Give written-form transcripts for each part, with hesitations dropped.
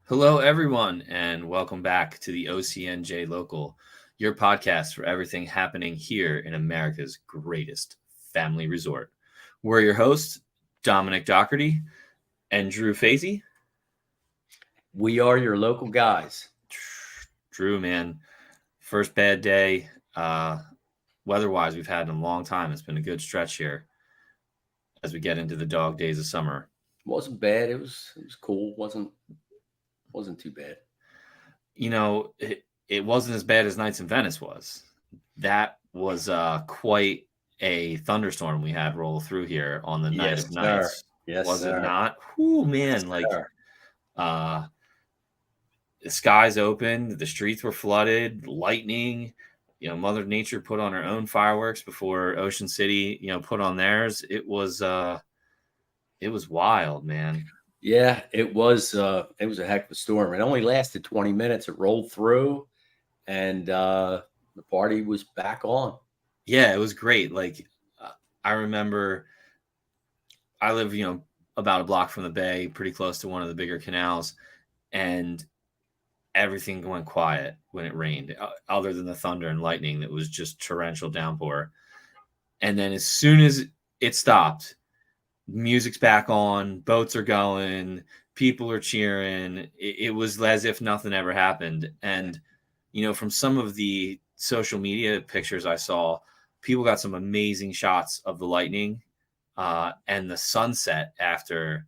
Hello, everyone, and welcome back to the OCNJ Local, your podcast for everything happening here in America's greatest family resort. We're your hosts, Dominic Doherty and Drew Fazy. We are your local guys. Drew, man, first bad day. Weather-wise, we've had in a long time. It's been a good stretch here as we get into the dog days of summer. Wasn't bad. It was cool. Wasn't too bad. It wasn't as bad as Nights in Venice was. That was quite a thunderstorm we had roll through here on the night of nights. Yes, was sir. it not? Whoo, man! Yes, The skies opened, the streets were flooded, lightning. Mother Nature put on her own fireworks before Ocean City, put on theirs. It was wild, man. Yeah, it was a heck of a storm. It only lasted 20 minutes. It rolled through, and the party was back on. Yeah, it was great. I remember I live, about a block from the bay, pretty close to one of the bigger canals, and everything went quiet when it rained, other than the thunder and lightning that was just torrential downpour. And then as soon as it stopped, music's back on, boats are going, people are cheering. It was as if nothing ever happened. And, from some of the social media pictures I saw, people got some amazing shots of the lightning, and the sunset after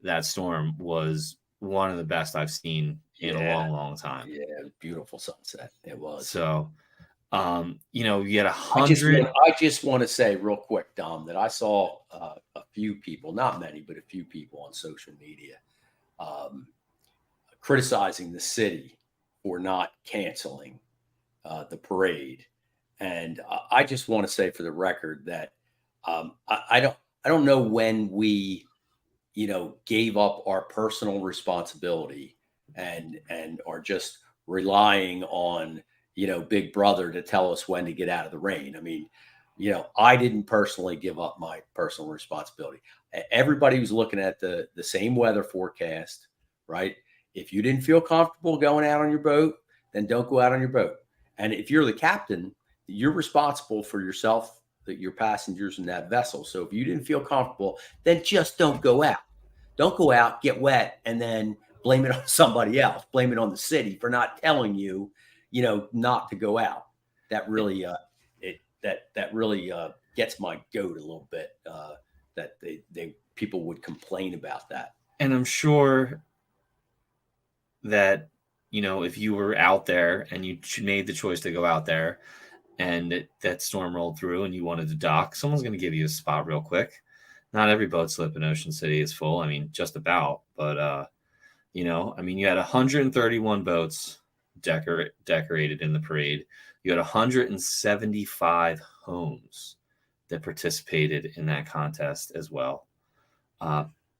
that storm was one of the best I've seen in a long, long time. Yeah, it was beautiful sunset. It was. So, you had 100. I just want to say real quick, Dom, that I saw a few people, not many, but a few people on social media criticizing the city for not canceling the parade. And I just want to say for the record that I don't know when we, gave up our personal responsibility and are just relying on, Big Brother to tell us when to get out of the rain. I mean, I didn't personally give up my personal responsibility. Everybody was looking at the same weather forecast, right? If you didn't feel comfortable going out on your boat, then don't go out on your boat. And if you're the captain, you're responsible for yourself, your passengers in that vessel. So if you didn't feel comfortable, then just don't go out. Don't go out, get wet, and then blame it on somebody else. Blame it on the city for not telling you, not to go out. That really, that really gets my goat a little bit. That people would complain about that. And I'm sure that, if you were out there and you made the choice to go out there and that storm rolled through and you wanted to dock, someone's going to give you a spot real quick. Not every boat slip in Ocean City is full. I mean, just about. But, you had 131 boats decorated in the parade. You had 175 homes that participated in that contest as well.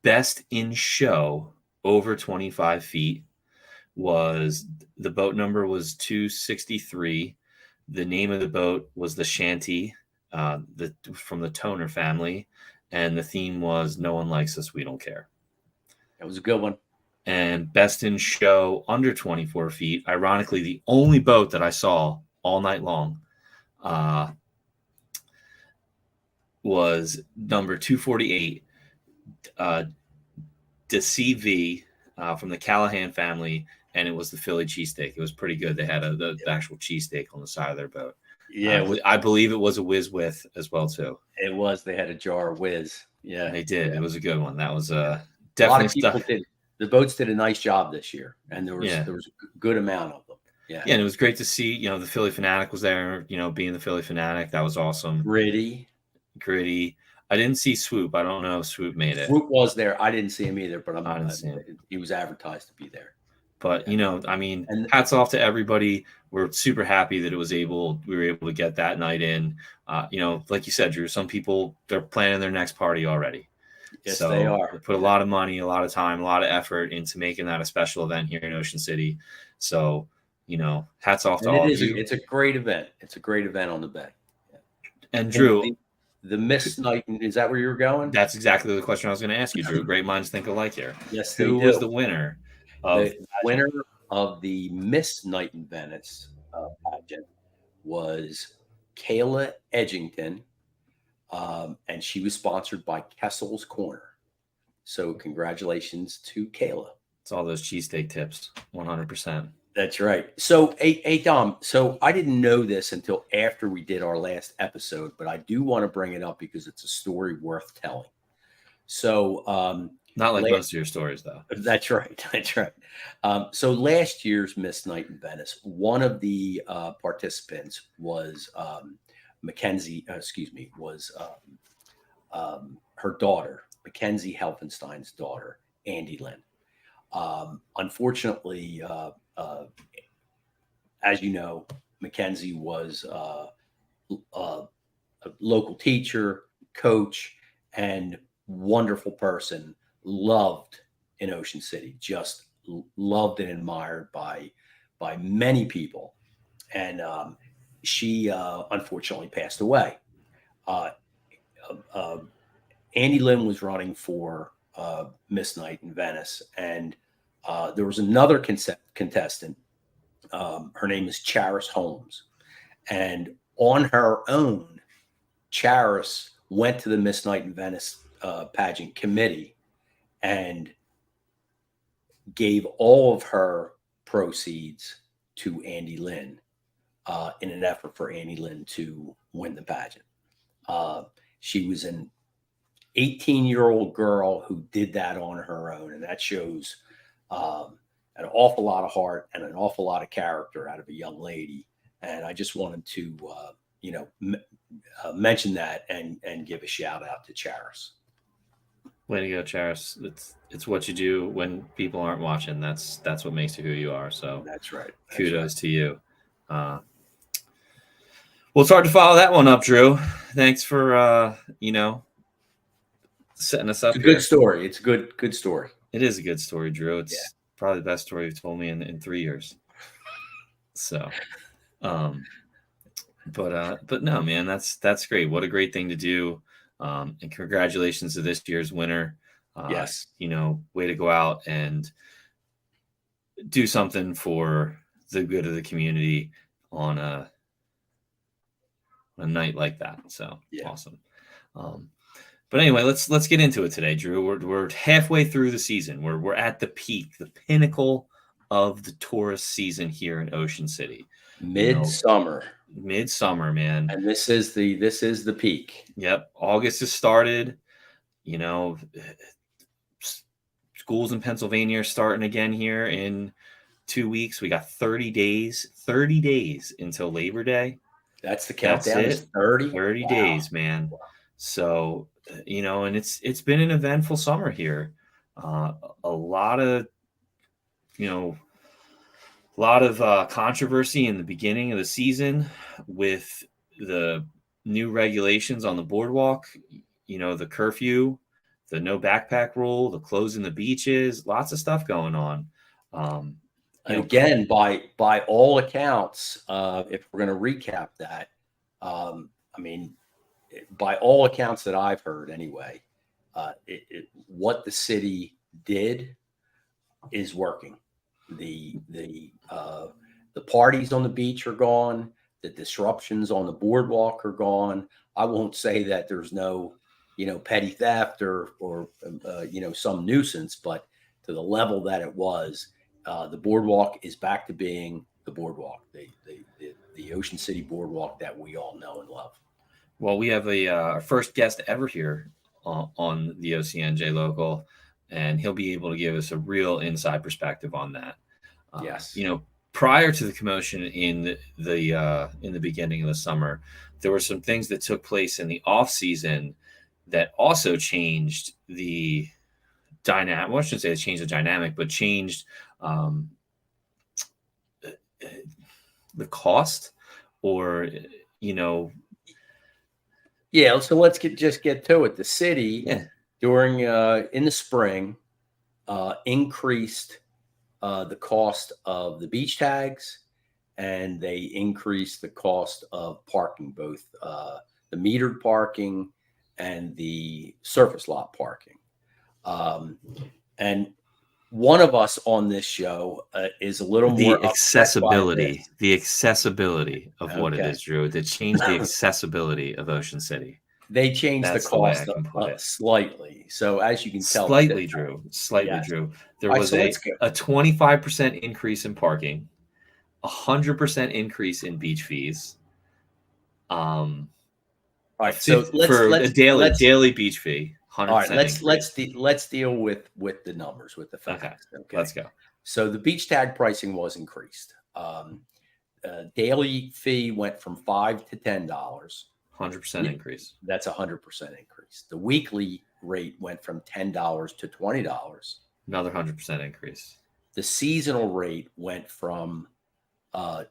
Best in show over 25 feet was the boat number was 263. The name of the boat was the Shanty, from the Toner family. And the theme was "No one likes us, we don't care." That was a good one. And best in show under 24 feet. Ironically, the only boat that I saw all night long was number 248, the CV from the Callahan family, and it was the Philly cheesesteak. It was pretty good. They had the actual cheesesteak on the side of their boat. Yeah, I believe it was a Whiz with as well too. It was. They had a jar of Whiz. Yeah, they did. Yeah. It was a good one. That was definitely a lot of people did. The boats did a nice job this year, and there was a good amount of them. Yeah, and it was great to see. The Philly Fanatic was there. Being the Philly Fanatic, that was awesome. Gritty. I didn't see Swoop. I don't know if Swoop made it. Swoop was there. I didn't see him either, but I didn't see him. He was advertised to be there. But hats off to everybody. We're super happy that we were able to get that night in. Like you said, Drew, some people, they're planning their next party already. Yes, they are. They put a lot of money, a lot of time, a lot of effort into making that a special event here in Ocean City. So, hats off to all of you. It's a great event. It's a great event on the bay. Yeah. And Drew, the Miss Night, is that where you were going? That's exactly the question I was going to ask you, Drew. Great minds think alike here. Yes, Who was the winner of The winner of the Miss Night in Venice pageant was Kayla Edgington, and she was sponsored by Kessel's Corner. So congratulations to Kayla. It's all those cheesesteak tips, 100%. That's right. So, hey, Dom. So I didn't know this until after we did our last episode, but I do want to bring it up because it's a story worth telling. So, Not like most of your stories, though. that's right. That's right. So last year's Miss Night in Venice, one of the participants was Mackenzie. Excuse me, was her daughter, Mackenzie Helfenstein's daughter, Andy Lynn. Unfortunately, as you know, Mackenzie was a local teacher, coach, and wonderful person. Loved in Ocean City, just loved and admired by many people. And she unfortunately passed away. Uh, uh, Andy Lynn was running for Miss Night in Venice, and there was another contestant. Her name is Charis Holmes, and on her own, Charis went to the Miss Night in Venice pageant committee and gave all of her proceeds to Andy Lynn in an effort for Andy Lynn to win the pageant. She was an 18-year-old girl who did that on her own, and that shows an awful lot of heart and an awful lot of character out of a young lady. And I just wanted to, mention that and give a shout out to Charis. Way to go, Charis. It's what you do when people aren't watching. That's what makes you who you are. So that's right. Kudos to you. Well, it's hard to follow that one up, Drew. Thanks for setting us up. It's a good story. It's a good story. It is a good story, Drew. It's probably the best story you've told me in 3 years. So, but no, man, that's great. What a great thing to do. And congratulations to this year's winner. Yes. Way to go out and do something for the good of the community on a night like that. So awesome. But anyway, let's get into it today, Drew. We're halfway through the season. We're at the peak, the pinnacle of the tourist season here in Ocean City. Midsummer, man. And this is the peak. Yep. August has started. Schools in Pennsylvania are starting again here in 2 weeks. We got 30 days until Labor Day. That's the countdown. That's 30 days, man. Wow. So, and it's been an eventful summer here. A lot of controversy in the beginning of the season with the new regulations on the boardwalk, the curfew, the no backpack rule, the closing the beaches, lots of stuff going on. And again, by all accounts, if we're going to recap that, by all accounts that I've heard anyway, what the city did is working. The parties on the beach are gone. The disruptions on the boardwalk are gone. I won't say that there's no, petty theft or some nuisance, but to the level that it was, the boardwalk is back to being the boardwalk, the Ocean City boardwalk that we all know and love. Well, we have our first guest ever here on the OCNJ local, and he'll be able to give us a real inside perspective on that. Yes. Prior to the commotion in the beginning of the summer, there were some things that took place in the off season that also changed the dynamic. Well, I shouldn't say it changed the dynamic, but changed the cost, or Yeah, so let's just get to it. The city during in the spring increased the cost of the beach tags, and they increased the cost of parking, both the metered parking and the surface lot parking. And one of us on this show is a little more upset by this. The accessibility of what it Okay. is, Drew. They changed the accessibility of Ocean City. They changed the That's the way I cost can put it. slightly. So as you can tell, Slightly, Drew. Slightly, yes. Drew. There All right, was so let's go. a 25% increase in parking, 100% increase in beach fees. All right, so For a daily beach fee, all right, 100% increase. let's deal with the numbers, with the Okay, facts. Okay. let's go. So the beach tag pricing was increased. Daily fee went from $5 to $10. 100% increase. That's 100% increase. The weekly rate went from $10 to $20. Another 100% increase. The seasonal rate went from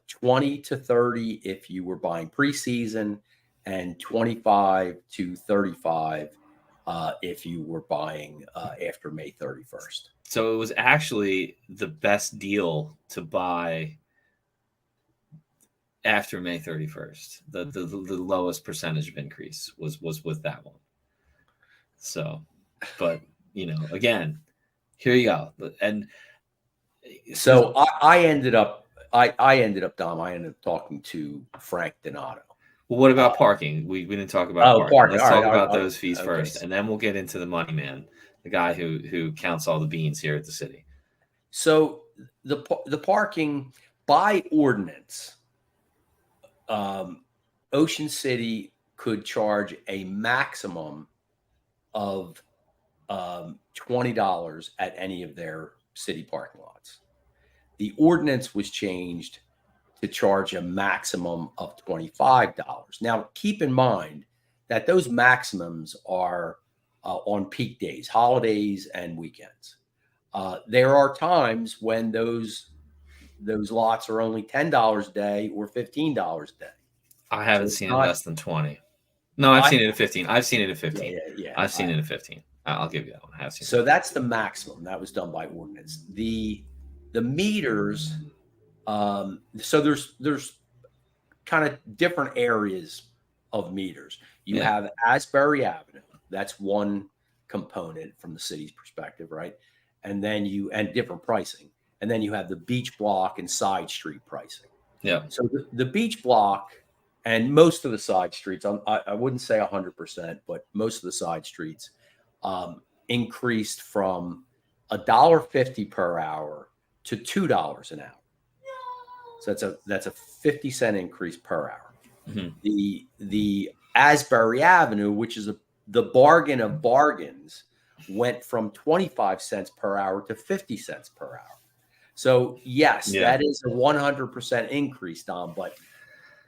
20 to 30 if you were buying preseason, and 25 to 35 if you were buying after May 31st. So it was actually the best deal to buy after May 31st. The lowest percentage of increase was with that one. So, but again, here you go. And so I ended up talking to Frank Donato. Well, what about parking? We didn't talk about parking. Parking. Let's All talk right, about all right, those fees first, and then we'll get into the money man, the guy who counts all the beans here at the city. So the parking by ordinance, Ocean City could charge a maximum of $20 at any of their city parking lots. The ordinance was changed to charge a maximum of $25. Now, keep in mind that those maximums are on peak days, holidays, and weekends. There are times when those lots are only $10 a day or $15 a day. I haven't seen it less than 20. No, I've seen it at 15. I've seen it at 15. Yeah. I've seen it at 15. I'll give you that one. I have seen. So that's the maximum. That was done by ordinance. The meters. So there's kind of different areas of meters. You have Asbury Avenue. That's one component from the city's perspective, right? And then and different pricing. And then you have the beach block and side street pricing. Yeah. So the beach block and most of the side streets, I wouldn't say 100%, but most of the side streets increased from $1.50 per hour to $2 an hour. So that's a 50-cent increase per hour. Mm-hmm. The Asbury Avenue, which is the bargain of bargains, went from 25 cents per hour to 50 cents per hour. So yes, that is a 100% increase, Dom, but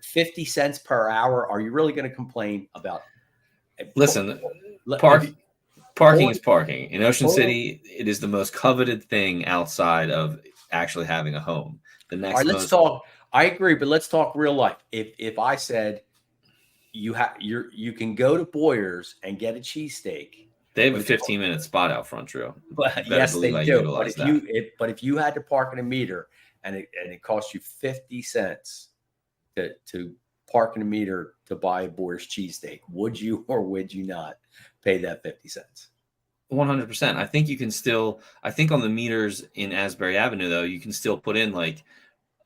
50 cents per hour, are you really going to complain about? Listen, parking is parking. In Ocean City, it is the most coveted thing outside of actually having a home. The next all right, let's talk. I agree, but let's talk real life. If I said you can go to Boyer's and get a cheesesteak. They have a 15-minute spot out front, Drew. But yes, they do. But if you had to park in a meter and it cost you 50 cents to park in a meter to buy a Boyer's cheesesteak, would you or would you not pay that 50 cents? 100%. I think you can still. I think on the meters in Asbury Avenue, though, you can still put in like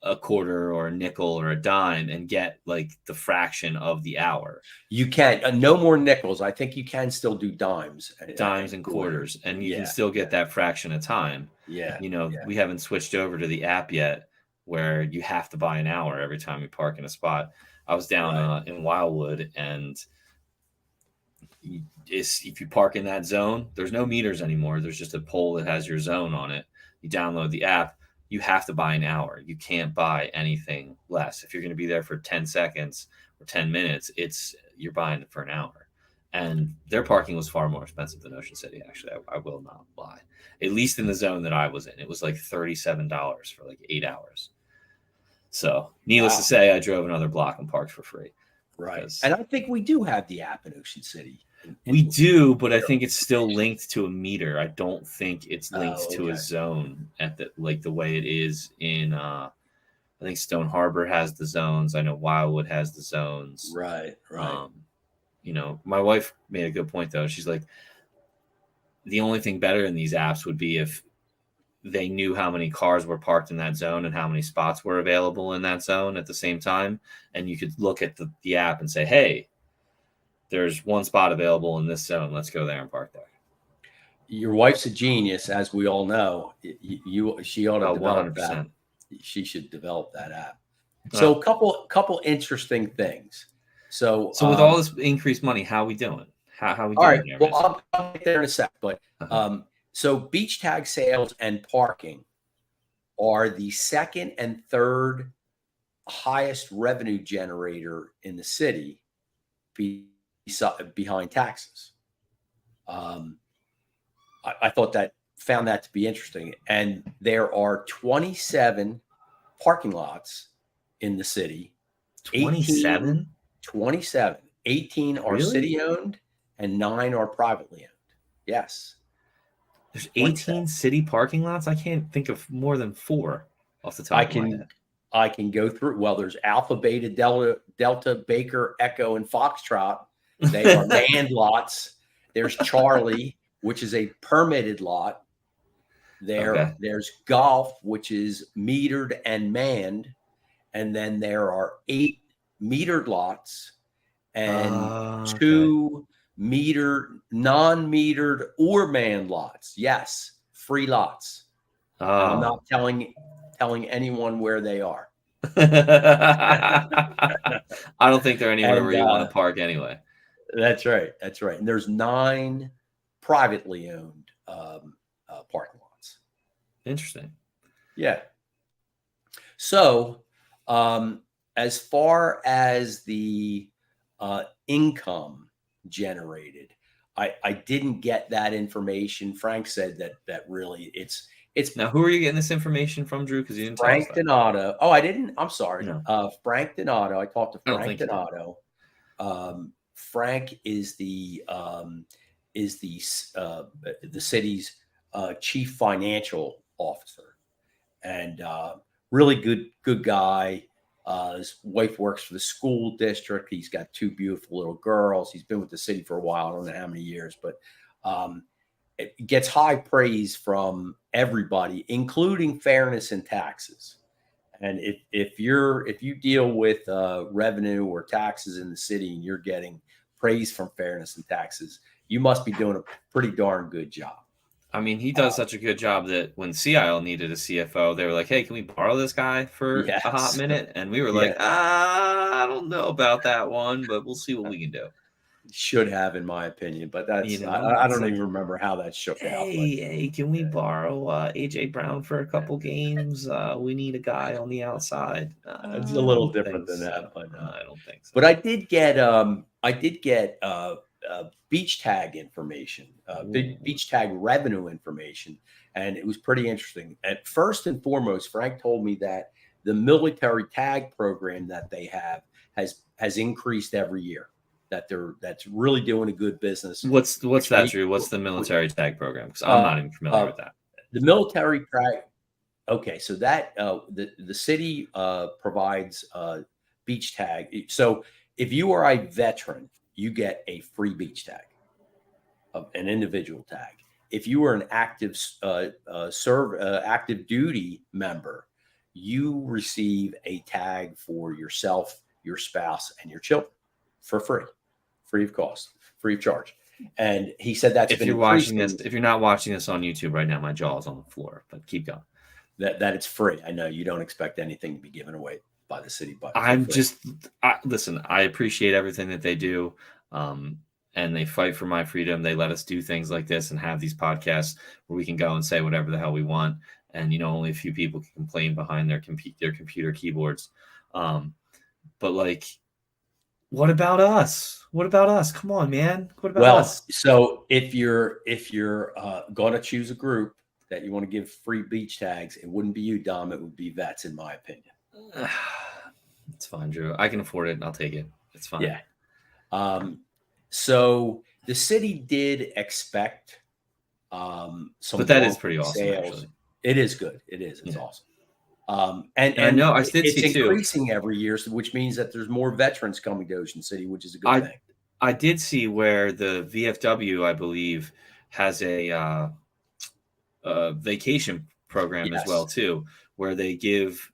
a quarter or a nickel or a dime and get like the fraction of the hour. You can no more nickels. I think you can still do dimes and quarters, and you can still get that fraction of time. Yeah. We haven't switched over to the app yet where you have to buy an hour every time you park in a spot. I was down in Wildwood, and if you park in that zone, there's no meters anymore. There's just a pole that has your zone on it. You download the app. You have to buy an hour. You can't buy anything less. If you're going to be there for 10 seconds or 10 minutes, you're buying it for an hour. And their parking was far more expensive than Ocean City, actually. I will not lie. At least in the zone that I was in, it was like $37 for like 8 hours. So needless to say, I drove another block and parked for free. Right. And I think we do have the app in Ocean City. We do, but I think it's still linked to a meter. I don't think it's linked to a zone at the way it is in I think Stone Harbor has the zones. I know Wildwood has the zones. Right. My wife made a good point though. She's like, the only thing better in these apps would be if they knew how many cars were parked in that zone and how many spots were available in that zone at the same time. And you could look at the app and say, hey, there's one spot available in this zone. Let's go there and park there. Your wife's a genius, as we all know. She ought to develop 100%. that. She should develop that app. So a couple interesting things. So with all this increased money, how are we doing? How are we doing? All right. There, well, I'll get there in a sec. But so beach tag sales and parking are the second and third highest revenue generator in the city behind taxes. I found that to be interesting. And there are 27 parking lots in the city. 27? 27. 18 are Really? city owned and 9 are privately owned. Yes. There's 18 city parking lots? I can't think of more than 4 off the top of my head. I can go through. Well, there's Alpha, Beta, Delta, Baker, Echo, and Foxtrot. They are manned lots. There's Charlie, which is a permitted lot. There's Golf, which is metered and manned. And then there are 8 metered lots and 2 metered, non-metered or manned lots. Yes, free lots. And I'm not telling anyone where they are. I don't think they're anywhere where you want to park anyway. That's right. And there's 9 privately owned parking lots. Interesting. Yeah. So as far as the income generated, I didn't get that information. Frank said that really it's now. Who are you getting this information from, Drew? Because you didn't Frank tell us Donato. Oh, I didn't. I'm sorry. No. Frank Donato. I talked to Frank Donato. Frank is the city's chief financial officer, and really good guy. His wife works for the school district. He's got 2 beautiful little girls. He's been with the city for a while. I don't know how many years, but it gets high praise from everybody, including fairness and taxes. And if you deal with revenue or taxes in the city and you're getting praise from fairness and taxes, you must be doing a pretty darn good job. I mean, he does such a good job that when CIL needed a CFO, they were like, hey, can we borrow this guy for a hot minute? And we were like, I don't know about that one, but we'll see what we can do. Should have, in my opinion, but that's I don't even remember how that shook out. Hey, can we borrow AJ Brown for a couple games? We need a guy on the outside. It's a little different than that, but I don't think so. But I did get beach tag information, beach tag revenue information, and it was pretty interesting. At first and foremost, Frank told me that the military tag program that they have has increased every year. That's really doing a good business. What's that, Drew? What's the military tag program? Because I'm not even familiar with that. The military tag. Okay, so that the city provides beach tag. So if you are a veteran, you get a free beach tag, an individual tag. If you are an active active duty member, you receive a tag for yourself, your spouse, and your children for free of cost, free of charge. And he said that's if you're watching this, if you're not watching this on YouTube right now, my jaw is on the floor. But keep going. That it's free. I know you don't expect anything to be given away by the city, but listen. I appreciate everything that they do, and they fight for my freedom. They let us do things like this and have these podcasts where we can go and say whatever the hell we want, and only a few people can complain behind their computer keyboards. But like, what about us? What about us? Come on, man. What about us? So if you're going to choose a group that you want to give free beach tags, it wouldn't be you, Dom. It would be vets, in my opinion. It's fine, Drew. I can afford it, and I'll take it. It's fine. Yeah. So the city did expect some, but that is pretty awesome. Sales. Actually, it is good. It is. It's awesome. And I know it's increasing every year, every year, which means that there's more veterans coming to Ocean City, which is a good thing. I did see where the VFW, I believe, has a vacation program as well Yes. too, where they give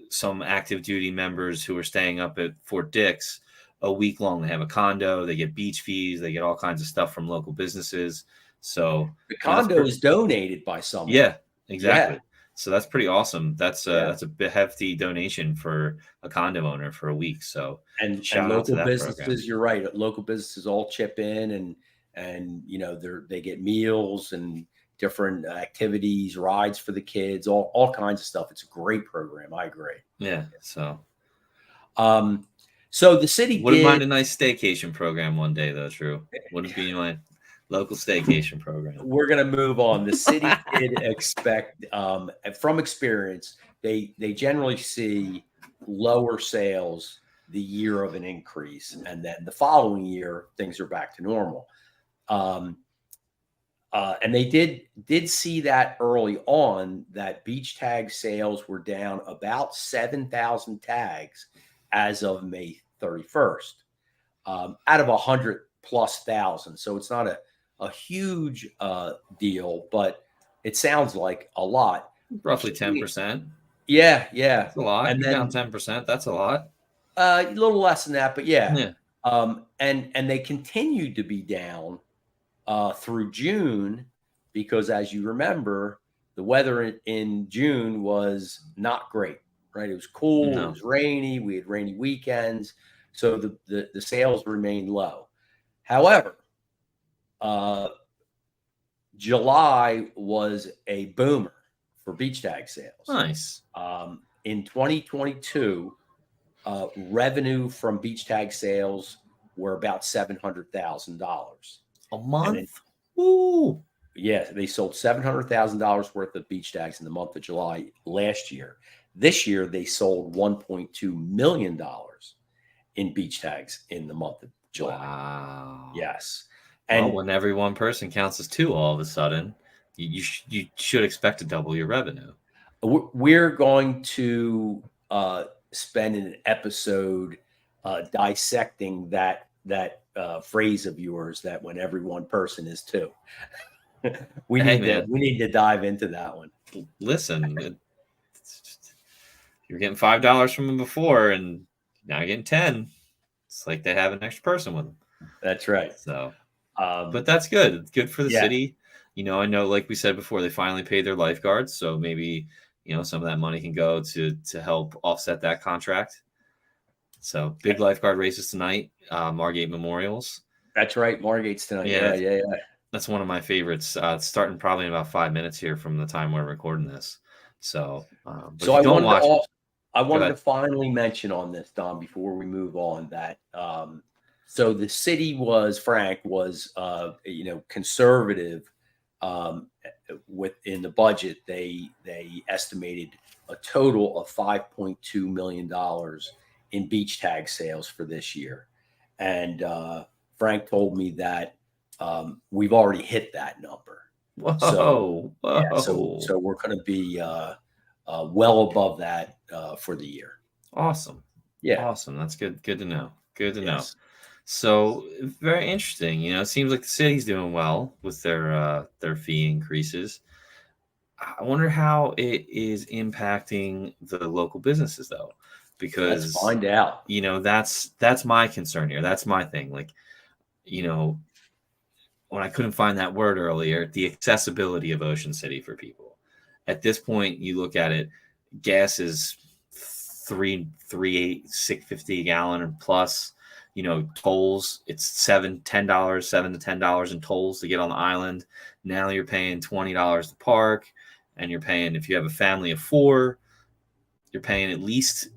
some active duty members who are staying up at Fort Dix a week long. They have a condo, they get beach fees, they get all kinds of stuff from local businesses. So, The that's condo is donated by someone. yeah, Yeah. exactly. So that's pretty awesome. Yeah. That's a hefty donation for a condo owner for a week. So And shout out to local that program. businesses, you're right. Local businesses all chip in, and they get meals and different activities, rides for the kids, all kinds of stuff. It's a great program. I agree. Yeah. So Um, so the city wouldn't mind did. a nice staycation program one day though, True. Wouldn't be my local staycation program. We're going to move on. The city did expect, from experience, they generally see lower sales the year of an increase, and then the following year things are back to normal. Um, and they did see that early on, that beach tag sales were down about 7,000 tags as of May 31st, out of 100+ thousand. So it's not a huge deal, but it sounds like a lot. Roughly 10%. Yeah, yeah. That's a lot. And You're down then 10%. That's a lot. a little less than that, but yeah. Yeah. And they continued to be down through June, because, as you remember, the weather in June was not great, right? It was cool, it No. was rainy, we had rainy weekends, so the sales remained low. However, July was a boomer for beach tag sales. Nice. In 2022, revenue from beach tag sales were about $700,000. A And it, month? Ooh. yeah, they sold $700,000 worth of beach tags in the month of July last year. This year, they sold $1.2 million in beach tags in the month of July. Wow. Yes. Well, And when every one person counts as two all of a sudden, you should expect to double your revenue. we're going to spend an episode dissecting that phrase of yours, that when every one person is two. we Hey, need to man, we need to dive into that one. listen, you're getting $5 from them before, and now you're getting 10. It's like they have an extra person with them. That's right. So, but that's good. It's good for the Yeah. city. I know, like we said before, they finally paid their lifeguards, so maybe some of that money can go to help offset that contract. So big lifeguard races tonight, Margate Memorials. That's right. Margate's tonight. Yeah, Yeah. that's one of my favorites. It's starting probably in about 5 minutes here from the time we're recording this. So, but So if you don't watch it, I go wanted to ahead. finally mention on this, Don, before we move on, that so the city was, Frank was conservative within the budget. They estimated a total of $5.2 million in beach tag sales for this year, and Frank told me that we've already hit that number. So Whoa. yeah, so we're going to be well above that for the year. Awesome. Yeah. Awesome. That's good. Good to know. Good to know. Yes. So very interesting. It seems like the city's doing well with their fee increases. I wonder how it is impacting the local businesses though, Let's because find out. that's my concern here. That's my thing. Like, when I couldn't find that word earlier, the accessibility of Ocean City for people. At this point, you look at it, gas is $6.50 a gallon and plus. Tolls, it's $7 to $10 in tolls to get on the island. Now you're paying $20 to park, and you're paying, if you have a family of 4, you're paying at least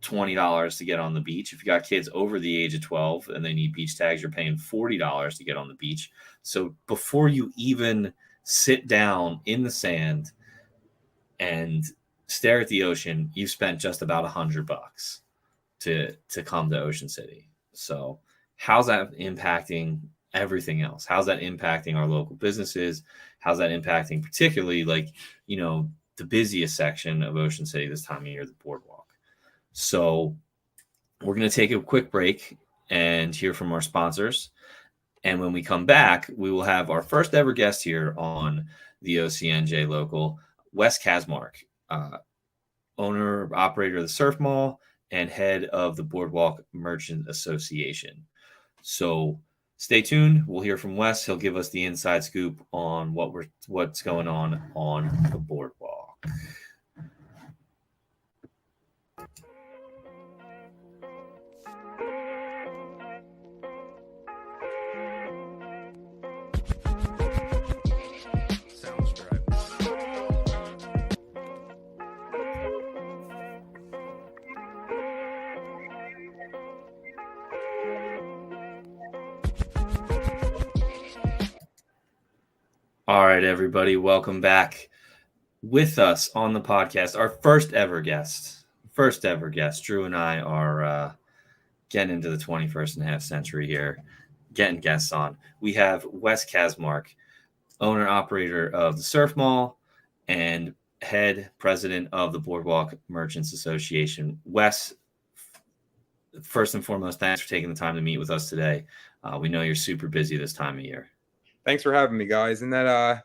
$20 to get on the beach. If you got kids over the age of 12 and they need beach tags, you're paying $40 to get on the beach. So before you even sit down in the sand and stare at the ocean, you've spent just about $100 to come to Ocean City. So how's that impacting everything else? How's that impacting our local businesses? How's that impacting particularly the busiest section of Ocean City this time of year, the boardwalk? So we're going to take a quick break and hear from our sponsors. And when we come back, we will have our first ever guest here on the OCNJ Local. Wes Kasmark, owner, operator of the Surf Mall, and head of the Boardwalk Merchant Association. So stay tuned. We'll hear from Wes. He'll give us the inside scoop on what's going on the boardwalk. All right, everybody, welcome back. With us on the podcast, our first ever guest. Drew and I are getting into the 21st and a half century here, getting guests on. We have Wes Kasmark, owner operator of the Surf Mall and head president of the Boardwalk Merchants Association. Wes, first and foremost, thanks for taking the time to meet with us today. We know you're super busy this time of year. Thanks for having me, guys. And that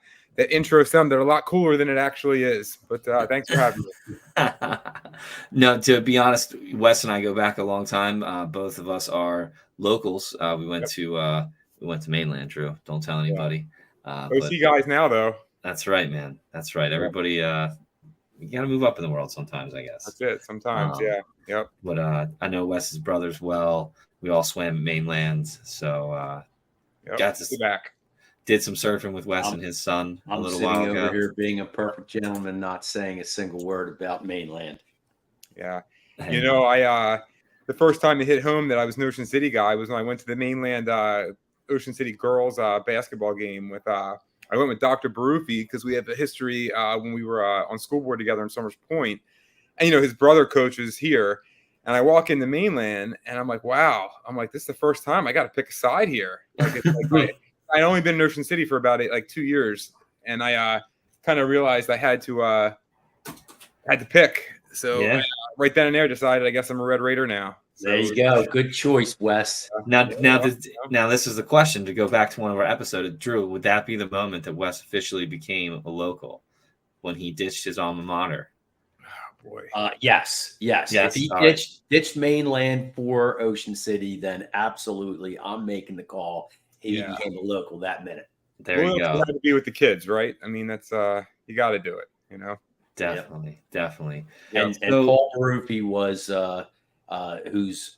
intro sounded a lot cooler than it actually is. But thanks for having me. No, to be honest, Wes and I go back a long time. Both of us are locals. We went to mainland, Drew. Don't tell anybody. OC guys now, though. That's right, man. That's right. Everybody, you got to move up in the world sometimes, I guess. That's it. Sometimes, yeah. Yep. But I know Wes's brothers well. We all swam mainland, so got to back. Did some surfing with Wes and his son a little while ago. I'm sitting over here being a perfect gentleman, not saying a single word about mainland. Yeah. You know, I the first time to hit home that I was an Ocean City guy was when I went to the mainland Ocean City girls basketball game with I went with Dr. Baruffi because we have a history when we were on school board together in Summers Point. And, you know, his brother coaches here. And I walk in the mainland and I'm like, wow. I'm like, this is the first time I got to pick a side here. Like, it's like I'd only been in Ocean City for about 2 years, and I kind of realized I had to pick. So right then and there, decided I guess I'm a Red Raider now. So, there you go. Good choice, Wes. Now this is the question to go back to one of our episodes. Drew, would that be the moment that Wes officially became a local when he ditched his alma mater? Oh boy. Yes. If he ditched mainland for Ocean City, then absolutely, I'm making the call. He became a local that minute. There you go. Had to be with the kids, right? I mean, that's you got to do it, you know. Definitely. And Paul Baruffi was who's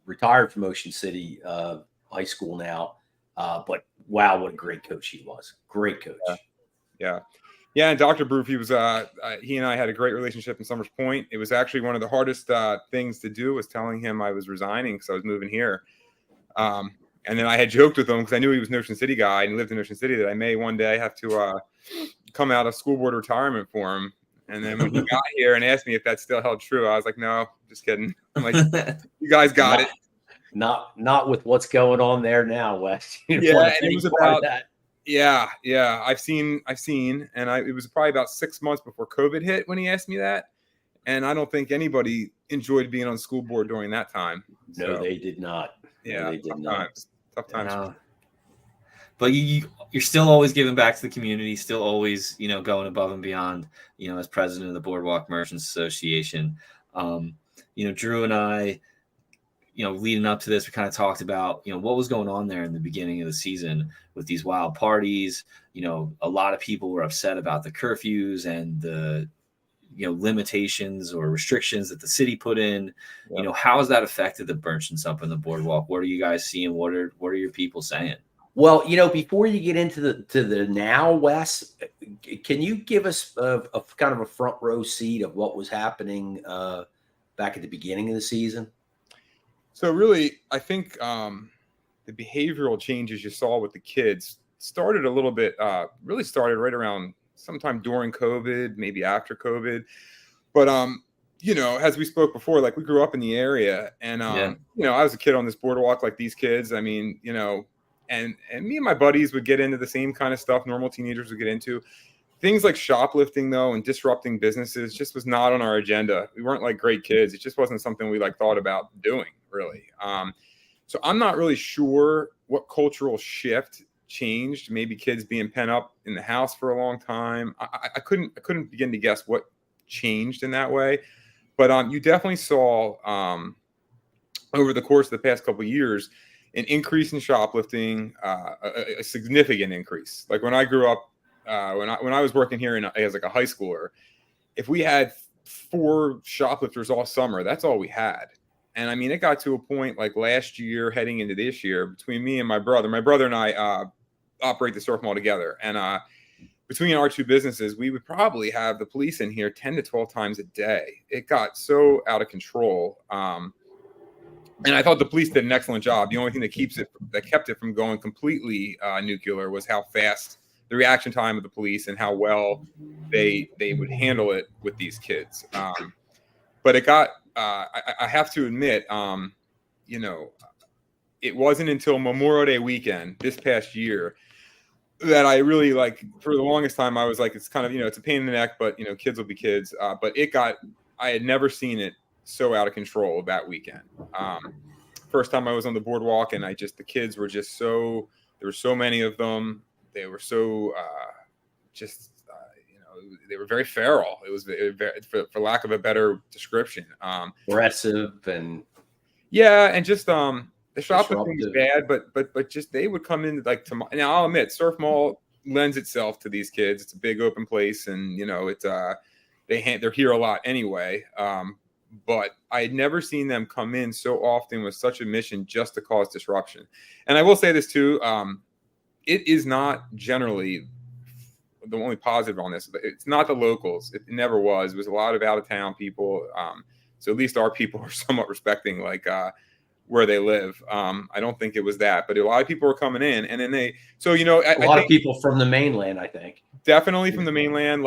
retired from Ocean City High School now, but wow, what a great coach he was! Great coach. Yeah. And Dr. Baruffi was he and I had a great relationship in Summers Point. It was actually one of the hardest things to do was telling him I was resigning because I was moving here. And then I had joked with him because I knew he was an Ocean City guy and lived in Ocean City that I may one day have to come out of school board retirement for him. And then when he got here and asked me if that still held true, I was like, no, just kidding. I'm like, you guys got it. Not with what's going on there now, Wes. And it was about that. Yeah. I've seen, and it was probably about 6 months before COVID hit when he asked me that. And I don't think anybody enjoyed being on school board during that time. No, they did not. Yeah, tough times. But you're still always giving back to the community, still always, going above and beyond, as president of the Boardwalk Merchants Association. Drew and I, leading up to this, we kind of talked about, what was going on there in the beginning of the season with these wild parties. A lot of people were upset about the curfews and the limitations or restrictions that the city put in. How has that affected the merchants up in the boardwalk? What are you guys seeing? What are your people saying? Well, before you get into the now, Wes, can you give us a kind of a front row seat of what was happening back at the beginning of the season? So really, I think the behavioral changes you saw with the kids started a little bit, really started right around sometime during COVID, maybe after COVID. But, as we spoke before, like we grew up in the area and, I was a kid on this boardwalk like these kids. I mean, and me and my buddies would get into the same kind of stuff normal teenagers would get into. Things like shoplifting, though, and disrupting businesses just was not on our agenda. We weren't like great kids. It just wasn't something we thought about doing, really. So I'm not really sure what cultural shift changed. Maybe kids being pent up in the house for a long time. I couldn't begin to guess what changed in that way. But you definitely saw over the course of the past couple of years an increase in shoplifting, a significant increase. Like when I grew up, when I was working here as like a high schooler, if we had 4 shoplifters all summer, that's all we had. And I mean, it got to a point like last year, heading into this year, between me and my brother and I operate the surf mall together. And between our 2 businesses, we would probably have the police in here 10 to 12 times a day. It got so out of control. And I thought the police did an excellent job. The only thing that kept it from going completely nuclear was how fast the reaction time of the police and how well they would handle it with these kids. But it got, I have to admit, it wasn't until Memorial Day weekend this past year that I really, like, for the longest time, I was like, it's kind of, it's a pain in the neck, but, kids will be kids. But I had never seen it so out of control that weekend. First time I was on the boardwalk, and the kids were just there were so many of them. They were so they were very feral. It was very, for lack of a better description, aggressive and just the shoplifting was bad, but just they would come in like tomorrow. Now I'll admit, Surf Mall lends itself to these kids. It's a big open place, and they're here a lot anyway. But I had never seen them come in so often with such a mission just to cause disruption. And I will say this too. It is not generally the only positive on this. It's not the locals. It never was. It was a lot of out of town people. So at least our people are somewhat respecting where they live. I don't think it was that, but a lot of people were coming in, and then a lot of people from the mainland. I think definitely from the mainland.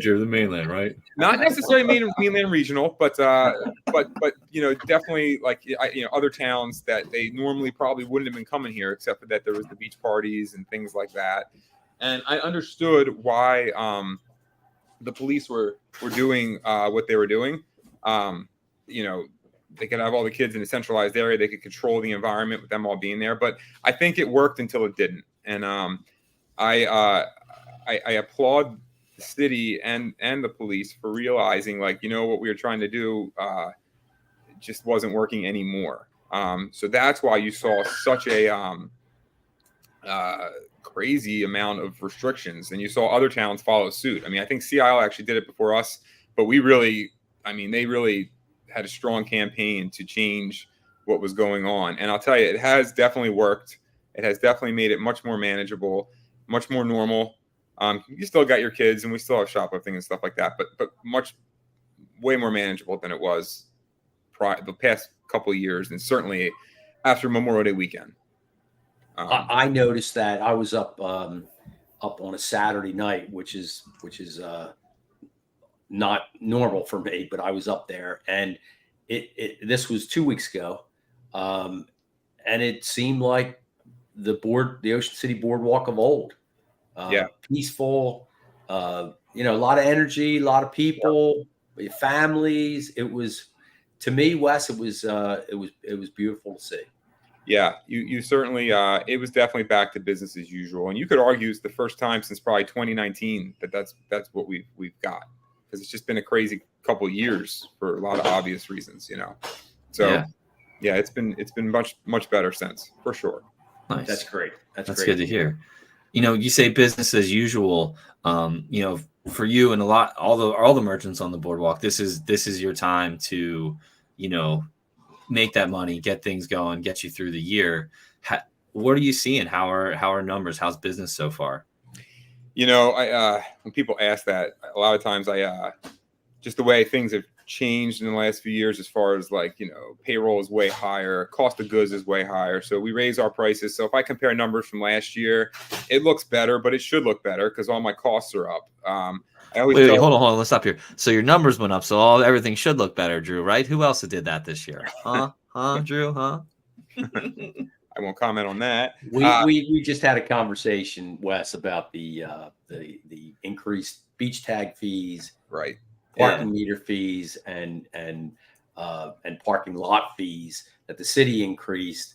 Drew, the mainland, right? Not necessarily mainland regional, but definitely other towns that they normally probably wouldn't have been coming here, except for that there was the beach parties and things like that. And I understood why the police were doing what they were doing. They could have all the kids in a centralized area. They could control the environment with them all being there. But I think it worked until it didn't. And I applaud the city and the police for realizing, what we were trying to do just wasn't working anymore. So that's why you saw such a crazy amount of restrictions, and you saw other towns follow suit. I mean, I think CIL actually did it before us, but they really had a strong campaign to change what was going on. And I'll tell you, it has definitely worked. It has definitely made it much more manageable, much more normal. You still got your kids, and we still have shoplifting and stuff like that, but way more manageable than it was the past couple of years, and certainly after Memorial Day weekend. I noticed that I was up on a Saturday night, which is not normal for me, but I was up there, and this was 2 weeks ago, and it seemed like the Ocean City boardwalk of old. Peaceful, a lot of energy, a lot of people, families. It was, to me, Wes, it was beautiful to see. Yeah, you certainly, it was definitely back to business as usual. And you could argue it's the first time since probably 2019 that's what we've got, because it's just been a crazy couple of years for a lot of obvious reasons, So yeah, it's been much better since, for sure. Nice. That's great. That's good to hear. You say business as usual. For you and all the merchants on the boardwalk, this is your time to, make that money, get things going, get you through the year. What are you seeing? How are numbers? How's business so far? When people ask that, a lot of times just the way things have changed in the last few years, as far as payroll is way higher, cost of goods is way higher. So we raise our prices. So if I compare numbers from last year, it looks better, but it should look better because all my costs are up. Wait, hold on. Let's stop here. So your numbers went up, so everything should look better, Drew, right? Who else did that this year? Drew, huh? I won't comment on that. We just had a conversation, Wes, about the increased beach tag fees, right? Parking meter fees and parking lot fees that the city increased.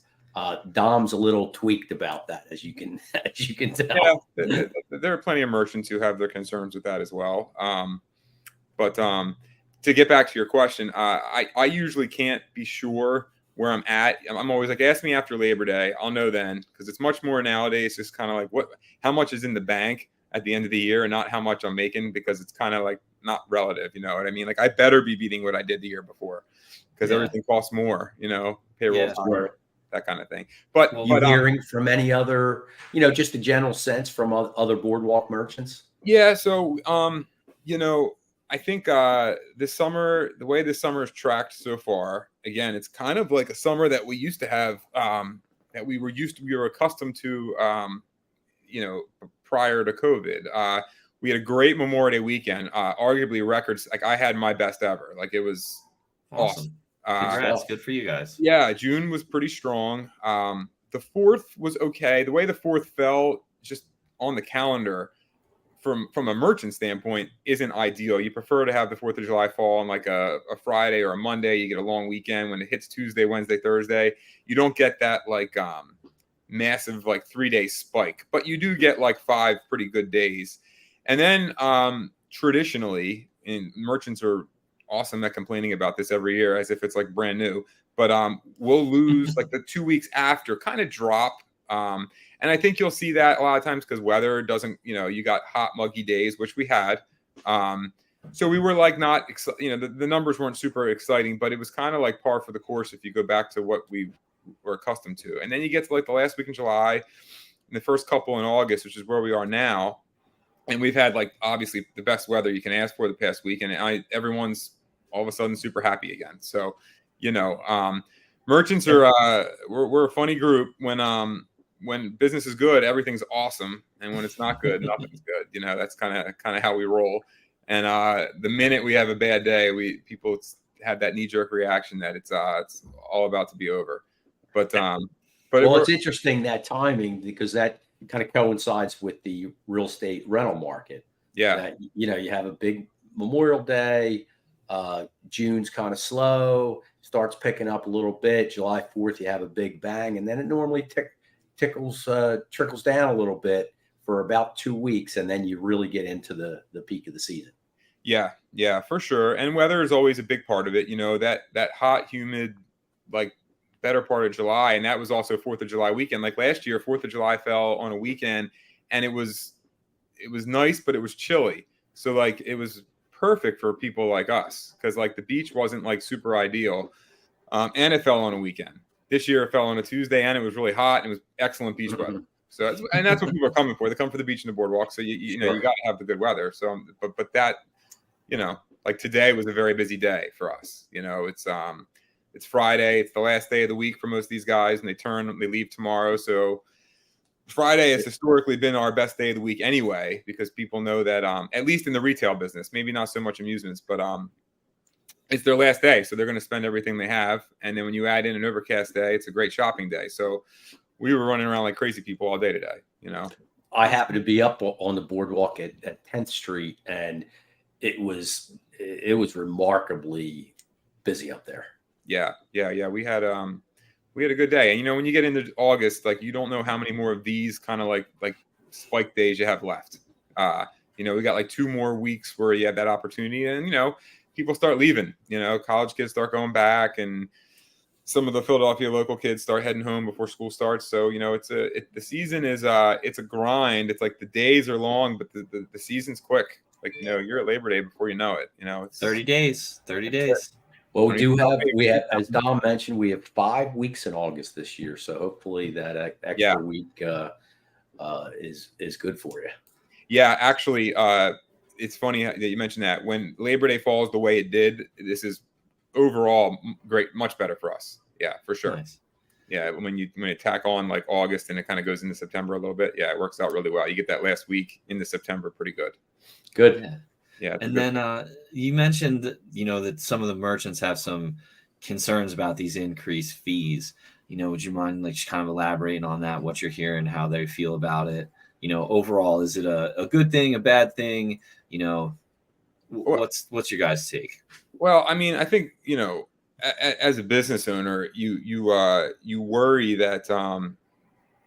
Dom's a little tweaked about that, as you can tell. Yeah, there are plenty of merchants who have their concerns with that as well. But to get back to your question, I usually can't be sure where I'm at. I'm always like, ask me after Labor Day. I'll know then, because it's much more nowadays just kind of like how much is in the bank at the end of the year and not how much I'm making, because it's kind of like not relative. You know what I mean? Like I better be beating what I did the year before, because everything costs more, payroll, that kind of thing. But you hearing from any other, just a general sense from other boardwalk merchants? Yeah. So, I think this summer, the way this summer is tracked so far, again, it's kind of like a summer that we used to have, that we were accustomed to, prior to COVID. We had a great Memorial Day weekend, arguably records. Like I had my best ever. Like it was awesome. Congrats. Good for you guys. Yeah. June was pretty strong. The 4th was okay. The way the 4th fell just on the calendar, from a merchant standpoint, isn't ideal. You prefer to have the 4th of July fall on like a Friday or a Monday. You get a long weekend. When it hits Tuesday, Wednesday, Thursday, you don't get that like massive like 3-day spike, but you do get like 5 pretty good days. And then traditionally, and merchants are awesome at complaining about this every year as if it's like brand new, but we'll lose like the 2 weeks after, kind of drop. And I think you'll see that a lot of times because weather doesn't, you got hot, muggy days, which we had. So we were like not, the numbers weren't super exciting, but it was kind of like par for the course if you go back to what we were accustomed to. And then you get to like the last week in July and the first couple in August, which is where we are now. And we've had like obviously the best weather you can ask for the past week. And everyone's all of a sudden super happy again. So, merchants are, we're a funny group. When business is good, everything's awesome, and when it's not good, nothing's good. That's kind of how we roll. And the minute we have a bad day, people have that knee-jerk reaction that it's all about to be over. But it's interesting, that timing, because that kind of coincides with the real estate rental market. Yeah, that, you have a big Memorial Day. June's kind of slow, starts picking up a little bit. July 4th, you have a big bang, and then it normally trickles down a little bit for about 2 weeks, and then you really get into the peak of the season. Yeah, for sure. And weather is always a big part of it. That hot, humid, like better part of July, and that was also 4th of July weekend. Like last year, 4th of July fell on a weekend, and it was nice, but it was chilly. So like it was perfect for people like us, because like the beach wasn't like super ideal, and it fell on a weekend. This year it fell on a Tuesday, and it was really hot, and it was excellent beach weather. So that's what people are coming for. They come for the beach and the boardwalk. So you got to have the good weather. So but that, like today was a very busy day for us. It's Friday. It's the last day of the week for most of these guys, and they leave tomorrow. So Friday has historically been our best day of the week anyway, because people know that at least in the retail business, maybe not so much amusements, but it's their last day, so they're going to spend everything they have. And then when you add in an overcast day, it's a great shopping day. So we were running around like crazy people all day today. I happened to be up on the boardwalk at 10th Street, and it was remarkably busy up there. Yeah. We had a good day. And when you get into August, like you don't know how many more of these kind of like spike days you have left. We got like 2 more weeks where you have that opportunity, and people start leaving. College kids start going back, and some of the Philadelphia local kids start heading home before school starts. So the season is it's a grind. It's like the days are long, but the season's quick. Like you're at Labor Day before you know it. It's 30 days. 30 days. Well, we have, as Dom mentioned, we have 5 weeks in August this year. So hopefully that extra week is good for you. Yeah, actually, it's funny that you mentioned that. When Labor Day falls the way it did, this is overall great, much better for us. Yeah, for sure. Nice. Yeah, when you tack on like August and it kind of goes into September a little bit, yeah, it works out really well. You get that last week into September pretty good. Good. Yeah. And then you mentioned, that some of the merchants have some concerns about these increased fees. Would you mind like just kind of elaborating on that, what you're hearing, how they feel about it? Overall, is it a good thing, a bad what's your guys' take? Well, I mean, I think, as a business owner, you worry that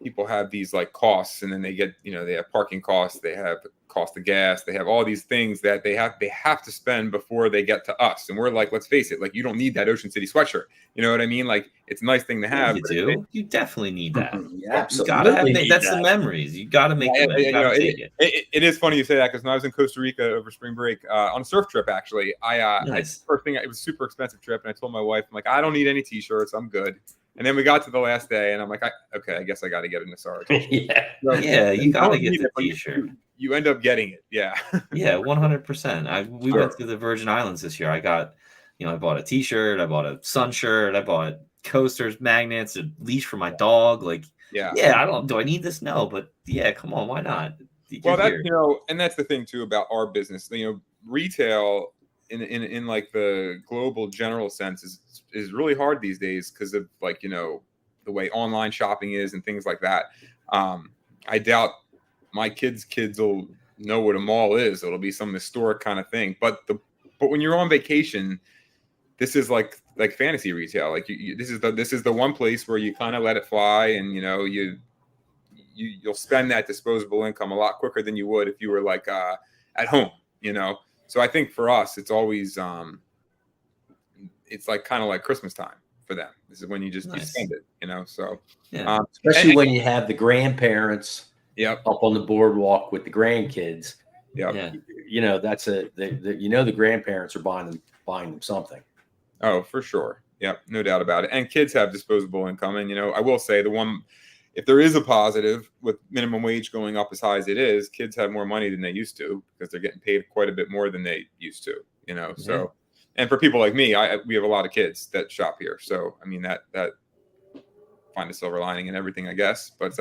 people have these like costs, and then they get, they have parking costs, they have cost of gas, they have all these things that they have to spend before they get to us. And we're like, let's face it, like, you don't need that Ocean City sweatshirt. You know what I mean? Like, it's a nice thing to have. You do. You definitely need that. Yeah, absolutely. You gotta have that's the memories. You gotta make them. You gotta take it. It is funny you say that, because when I was in Costa Rica over spring break on a surf trip, actually, Nice. first thing, it was a super expensive trip, and I told my wife, I'm like, I don't need any t-shirts, I'm good. And then we got to the last day, and I'm like, okay, I guess I got to get a Nassau. Yeah, you gotta get the t-shirt. You end up getting it. Yeah. Yeah, 100%. We went to the Virgin Islands this year. I got, I bought a t-shirt, I bought a sun shirt, I bought coasters, magnets, a leash for my dog. Like, yeah, do I need this? No, but yeah, come on, why not? Well, that's, and that's the thing too about our business. Retail in like the global general sense is really hard these days, because of, like, the way online shopping is and things like that. I doubt my kids will know what a mall is. It'll be some historic kind of thing. But when you're on vacation, this is like fantasy retail. Like, this is the one place where you kind of let it fly, and you'll spend that disposable income a lot quicker than you would if you were like at home. So I think for us, it's always it's like kind of like Christmas time for them. This is when you just you spend it. So yeah. Especially when you have the grandparents. Yep. Up on the boardwalk with the grandkids. Yep. Yeah. That's the grandparents are buying them something. Oh, for sure. Yep. No doubt about it. And kids have disposable income. And, I will say if there is a positive with minimum wage going up as high as it is, kids have more money than they used to, because they're getting paid quite a bit more than they used to, so, and for people like me, we have a lot of kids that shop here. So, I mean, that find a silver lining in everything, I guess. But,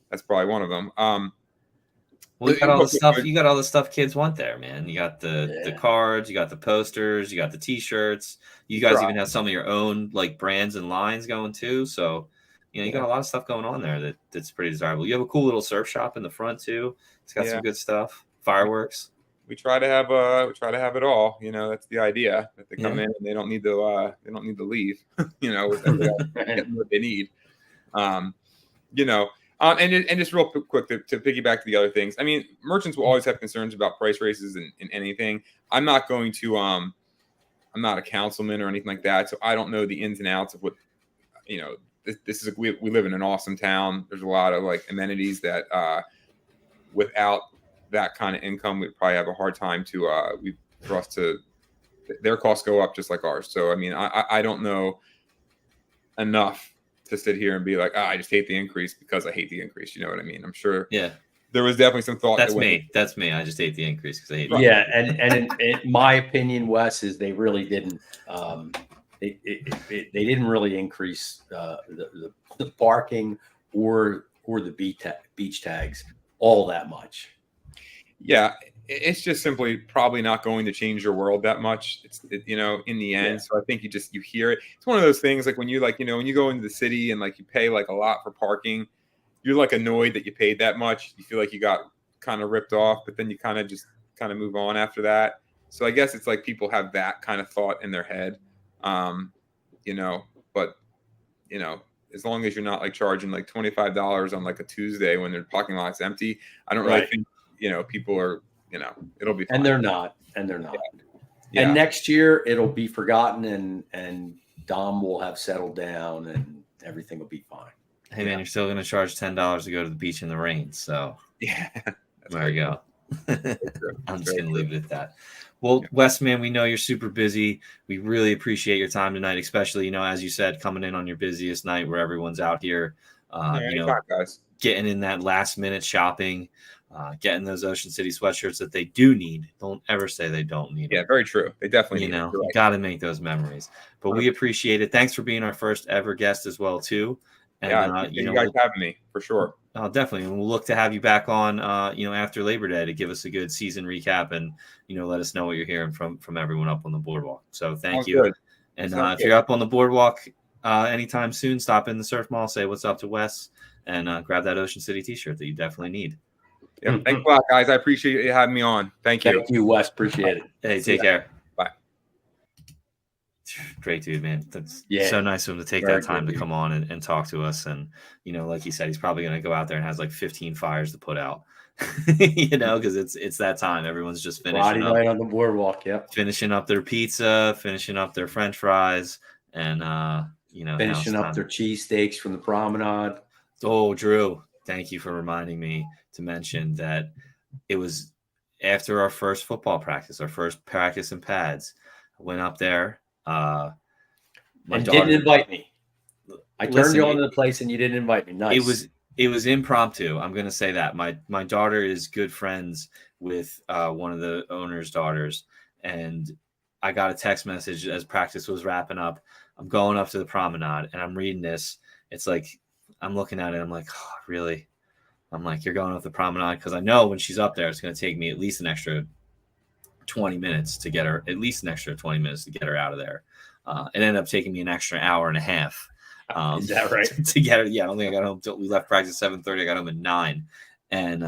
that's probably one of them. Well, you got all the stuff. You got all the stuff kids want there, man. You got the cards, you got the posters, you got the T-shirts. You guys even have some of your own like brands and lines going too. So, you got a lot of stuff going on there that's pretty desirable. You have a cool little surf shop in the front too. It's got some good stuff. Fireworks. We try to have it all. That's the idea, that they come in and they don't need to leave. Getting what they need. And just real quick to piggyback to the other things. I mean, merchants will always have concerns about price raises in anything. I'm not going to, I'm not a councilman or anything like that, so I don't know the ins and outs of what, this is. We live in an awesome town. There's a lot of like amenities that, without that kind of income, we'd probably have a hard time for us to. Their costs go up just like ours. So I mean, I don't know enough to sit here and be like, I just hate the increase because I hate the increase. You know what I mean? I'm sure. Yeah. There was definitely some thought. That's me. That's me. I just hate the increase because I hate. Yeah, and in my opinion, Wes, is they really didn't. They didn't really increase the parking or the beach tags all that much. Yeah, it's just simply probably not going to change your world that much. In the end. Yeah. So I think you hear it. It's one of those things like when you when you go into the city and like you pay like a lot for parking, you're like annoyed that you paid that much. You feel like you got kind of ripped off, but then you kind of move on after that. So I guess it's like people have that kind of thought in their head, but as long as you're not like charging like $25 on like a Tuesday when their parking lot's empty, I don't really think, people are, it'll be fine. And they're not. Yeah. And next year it'll be forgotten and Dom will have settled down and everything will be fine. Hey man, you're still going to charge $10 to go to the beach in the rain. So yeah, there you go. I'm just going to leave it at that. Well, Wes, man, we know you're super busy. We really appreciate your time tonight, especially, as you said, coming in on your busiest night where everyone's out here, guys. Getting in that last minute shopping, getting those Ocean City sweatshirts that they do need. Don't ever say they don't need them. Yeah, very true. They definitely need you got to make those memories. But we appreciate it. Thanks for being our first ever guest as well, too. And, you guys having me for sure. Oh, definitely. And we'll look to have you back on, after Labor Day to give us a good season recap and, let us know what you're hearing from everyone up on the boardwalk. So thank you. Good. And if you're up on the boardwalk anytime soon, stop in the surf mall, say what's up to Wes, and grab that Ocean City t-shirt that you definitely need. Yeah, thanks a lot, guys. I appreciate you having me on. Thank you. Thank you, Wes. Appreciate it. Hey, take care. Bye. Great dude, man. That's Yeah, so nice of him to take very that time good to dude. come on and talk to us. And, like you said, he's probably going to go out there and has like 15 fires to put out, because it's that time. Everyone's just Friday night on the boardwalk. Yep. finishing up their pizza, finishing up their French fries, and, now Finishing it's up time. their cheesesteaks from the promenade. Oh, Drew, thank you for reminding me to mention that it was after our first football practice, our first practice in pads. I went up there. My And daughter didn't invite me. I turned you Listen, on to the place and you didn't invite me. Nice. it was impromptu. I'm gonna say that my daughter is good friends with one of the owner's daughters, and I got a text message as practice was wrapping up. I'm going up to the promenade and I'm reading this. It's like I'm looking at it. I'm like, oh, really? I'm like, you're going up the promenade because I know when she's up there, it's gonna take me at least an extra 20 minutes to get her. At least an extra 20 minutes to get her out of there. It ended up taking me an extra hour and a half. Is that right? To get her, yeah. I don't think I got home till we left practice at 7:30. I got home at 9, and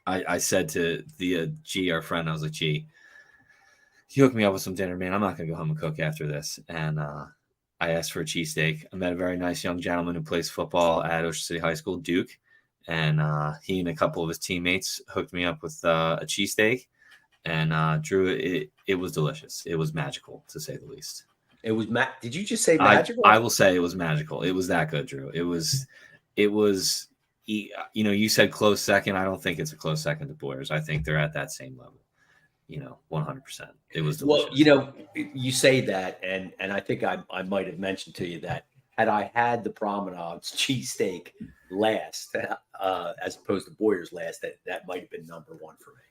I said to the G, our friend, I was like, G, you hook me up with some dinner, man. I'm not gonna go home and cook after this. And I asked for a cheesesteak. I met a very nice young gentleman who plays football at Ocean City High School, Duke, and he and a couple of his teammates hooked me up with a cheesesteak. And Drew, it was delicious. It was magical, to say the least. It was Did you just say magical? I will say it was magical. It was that good, Drew. It was. You said close second. I don't think it's a close second to Boyers. I think they're at that same level. 100%. It was delicious. Well, you say that, and I think I might have mentioned to you that had I had the Promenade's cheesesteak last, as opposed to Boyer's last, that might have been number one for me.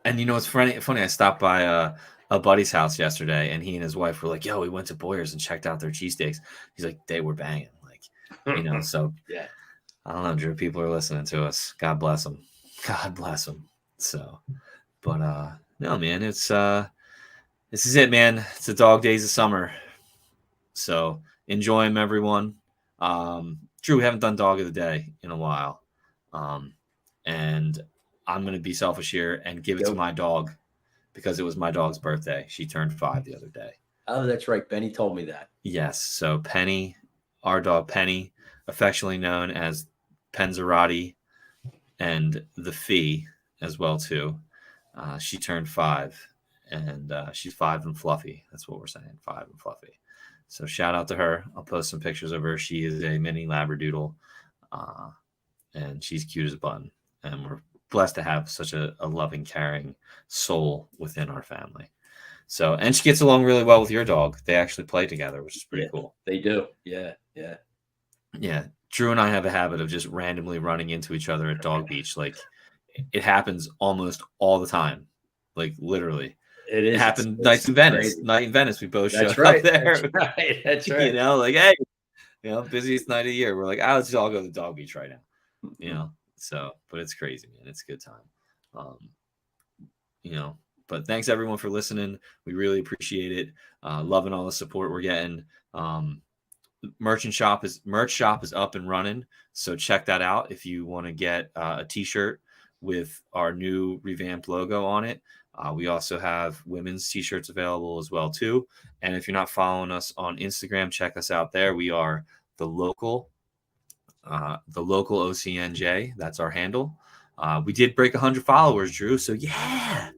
And it's funny. I stopped by a buddy's house yesterday, and he and his wife were like, "Yo, we went to Boyer's and checked out their cheesesteaks." He's like, "They were banging." Like, so yeah. I don't know, Drew. People are listening to us. God bless them. God bless them. So, but no, man, it's this is it, man. It's the dog days of summer. So enjoy them, everyone. Drew, we haven't done dog of the day in a while, and I'm going to be selfish here and give it to my dog because it was my dog's birthday. She turned 5 the other day. Oh, that's right. Benny told me that. Yes. So Penny, our dog Penny, affectionately known as Penzerati and the Fee as well too. She turned 5, and she's 5 and fluffy. That's what we're saying, 5 and fluffy. So shout out to her. I'll post some pictures of her. She is a mini Labradoodle, and she's cute as a button. And we're blessed to have such a loving, caring soul within our family. So, and she gets along really well with your dog. They actually play together, which is pretty cool. They do. Yeah. Drew and I have a habit of just randomly running into each other at Dog Beach. Like, it happens almost all the time. Like, literally. It happened night in Venice. Crazy. Night in Venice, we both That's showed right. up there. That's right. Like, hey, busiest night of the year. We're like, let's all go to Dog Beach right now. So, but it's crazy, man. It's a good time. But thanks everyone for listening. We really appreciate it. Loving all the support we're getting. Merch shop is up and running. So check that out if you want to get a t-shirt with our new revamped logo on it. We also have women's t-shirts available as well too. And if you're not following us on Instagram, check us out there. We are the local OCNJ. That's our handle. We did break 100 followers, Drew. So yeah,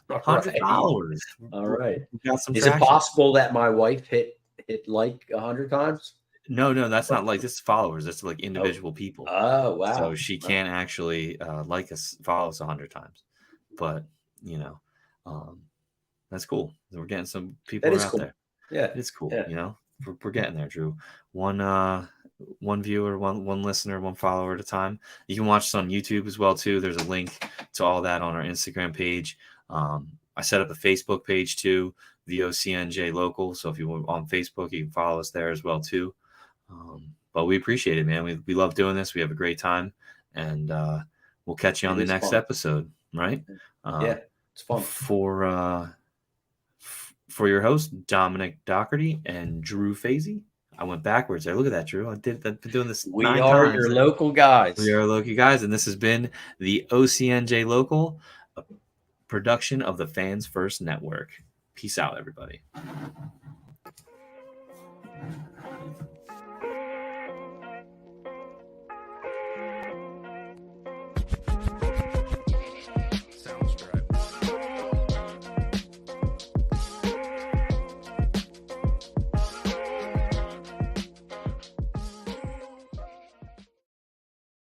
100 followers. All right. We got some Is traction. it possible that my wife hit like 100 times? No, that's not like this is followers. That's like individual people. Oh, wow. So she can't actually follow us 100 times. But, that's cool. We're getting some people out there. Yeah. It's cool. Yeah. We're getting there, Drew. One viewer, one listener, one follower at a time. You can watch us on YouTube as well too. There's a link to all that on our Instagram page. I set up a Facebook page too, the OCNJ Local. So if you want on Facebook, you can follow us there as well too. But we appreciate it, man. We love doing this. We have a great time, and we'll catch you on the next episode, right? It's fun. For your host, Dominic Doherty and Drew Fazy. I went backwards there. Look at that, Drew. I've been doing this. We are your local guys. We are local guys, and this has been the OCNJ Local, a production of the Fans First Network. Peace out, everybody.